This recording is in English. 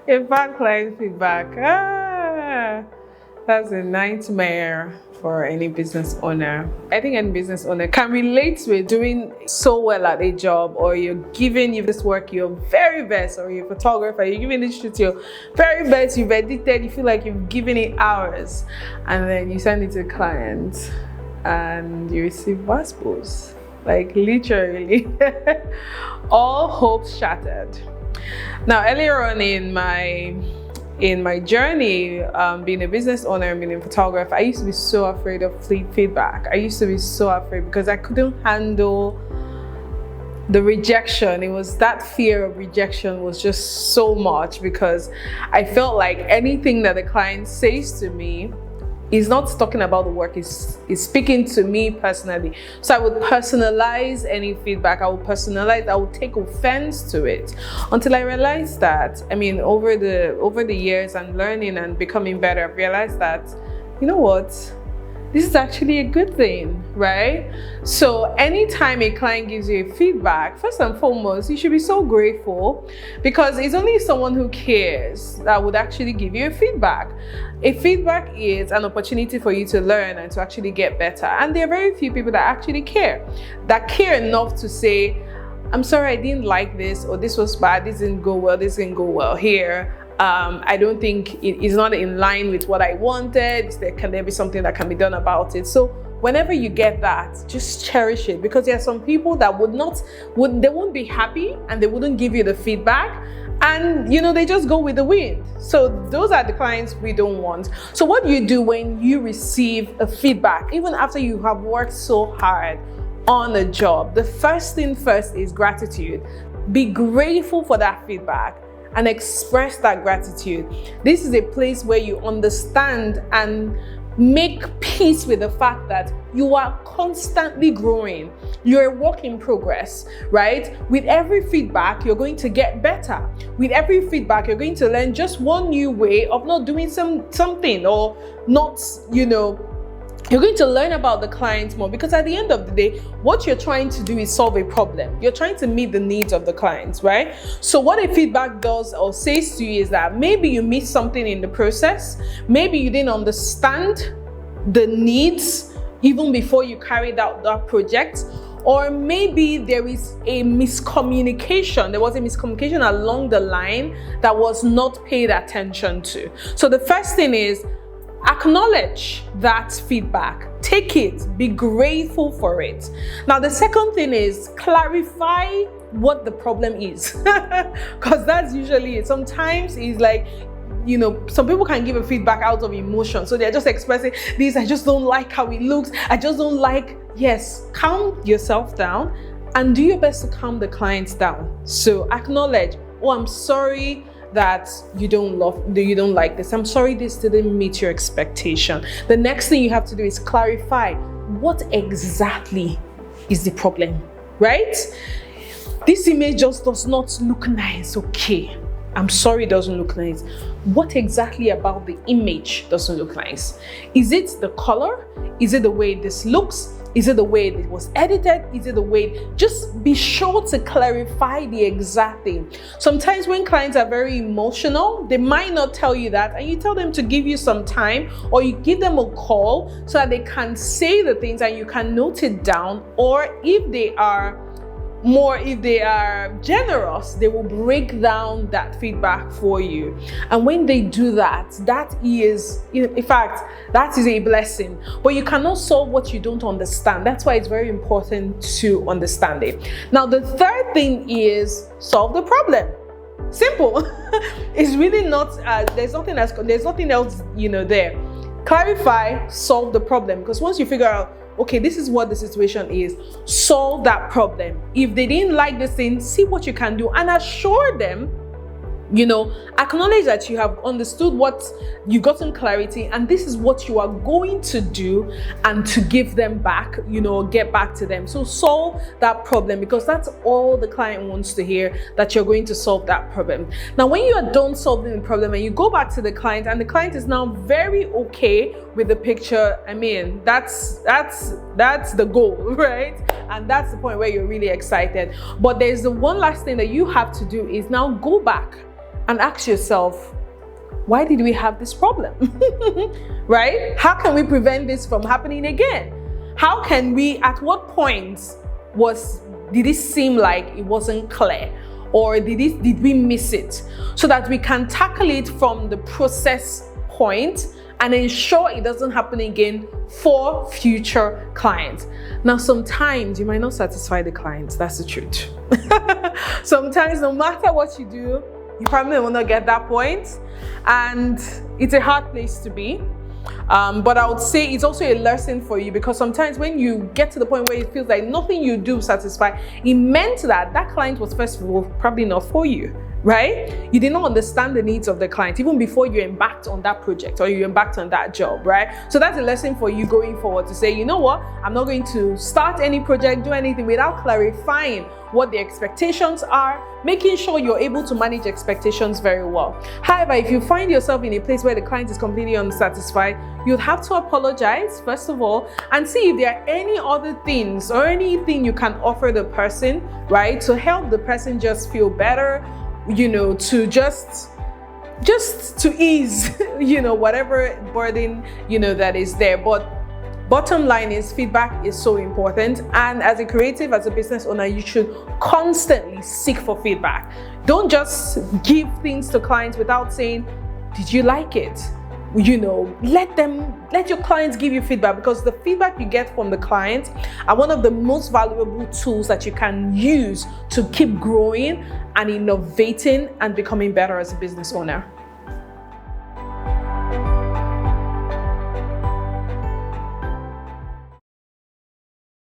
A bad client feedback. That's a nightmare for any business owner. I think any business owner can relate to it, doing so well at a job, or you're giving you this work your very best, or you're a photographer, you're giving this shoot your very best, you've edited, you feel like you've given it hours, and then you send it to the client and you receive waspos. Like literally, all hopes shattered. Now, earlier on in my journey, being a business owner and being a photographer, I used to be so afraid of feedback. I used to be so afraid because I couldn't handle the rejection. It was that fear of rejection was just so much, because I felt like anything that the client says to me is not talking about the work, is speaking to me personally. So I would personalize any feedback. I would take offense to it, until I realized that, over the years and learning and becoming better, I've realized that, you know what? This is actually a good thing, right? So anytime a client gives you a feedback, first and foremost, you should be so grateful, because it's only someone who cares that would actually give you a feedback. A feedback is an opportunity for you to learn and to actually get better. And there are very few people that actually care enough to say, I'm sorry, I didn't like this, or this was bad, this didn't go well here. I don't think it is not in line with what I wanted. Can there be something that can be done about it? So whenever you get that, just cherish it, because there are some people that they won't be happy and they wouldn't give you the feedback, and they just go with the wind. So those are the clients we don't want. So what do you do when you receive a feedback, even after you have worked so hard on a job? The first thing first is gratitude. Be grateful for that feedback and express that gratitude. This is a place where you understand and make peace with the fact that you are constantly growing. You're a work in progress, right? With every feedback, you're going to get better. With every feedback, you're going to learn just one new way of not doing something, or not, you're going to learn about the client more, because at the end of the day, what you're trying to do is solve a problem. You're trying to meet the needs of the clients, right? So what a feedback does or says to you is that maybe you missed something in the process. Maybe you didn't understand the needs even before you carried out that project. Or maybe there is a miscommunication. There was a miscommunication along the line that was not paid attention to. So the first thing is, acknowledge that feedback, take it, be grateful for it. Now, the second thing is clarify what the problem is, because that's usually it. Sometimes it's like, some people can give a feedback out of emotion. So they're just expressing this, I just don't like how it looks. I just don't like, yes, calm yourself down and do your best to calm the clients down. So acknowledge, oh, I'm sorry that you don't like this. I'm sorry this didn't meet your expectation. The next thing you have to do is clarify what exactly is the problem, right? This image just does not look nice. Okay, I'm sorry it doesn't look nice. What exactly about the image doesn't look nice? Is it the color? Is it the way this looks? Is it the way it was edited? Is it the way? Just be sure to clarify the exact thing. Sometimes when clients are very emotional, they might not tell you that, and you tell them to give you some time, or you give them a call so that they can say the things and you can note it down. Or if they are generous, they will break down that feedback for you. And when they do that, that is a blessing. But you cannot solve what you don't understand. That's why it's very important to understand it. Now, the third thing is solve the problem. Simple. It's really not, there's nothing else, there. Clarify, solve the problem. Because once you figure out, okay, this is what the situation is, solve that problem. If they didn't like this thing, see what you can do and assure them, acknowledge that you have understood what you've gotten clarity, and this is what you are going to do, and to give them back, get back to them. So solve that problem, because that's all the client wants to hear, that you're going to solve that problem. Now, when you are done solving the problem and you go back to the client, and the client is now very okay with the picture, that's the goal, right? And that's the point where you're really excited. But there's the one last thing that you have to do is now go back and ask yourself, why did we have this problem? Right? How can we prevent this from happening again? How can we, at what point did it seem like it wasn't clear? Or did we miss it? So that we can tackle it from the process point and ensure it doesn't happen again for future clients. Now, sometimes you might not satisfy the clients. That's the truth. Sometimes, no matter what you do, you probably will not get that point. And it's a hard place to be. But I would say it's also a lesson for you, because sometimes when you get to the point where it feels like nothing you do satisfies, it meant that client was, first of all, probably not for you, right? You did not understand the needs of the client even before you embarked on that project or you embarked on that job, right? So that's a lesson for you going forward, to say, you know what, I'm not going to start any project, do anything without clarifying what the expectations are, making sure you're able to manage expectations very well. However, if you find yourself in a place where the client is completely unsatisfied, you'd have to apologize, first of all, and see if there are any other things or anything you can offer the person, right, to help the person just feel better, to just to ease, whatever burden, that is there. But bottom line is, feedback is so important. And as a creative, as a business owner, you should constantly seek for feedback. Don't just give things to clients without saying, did you like it? Let your clients give you feedback, because the feedback you get from the client are one of the most valuable tools that you can use to keep growing and innovating and becoming better as a business owner.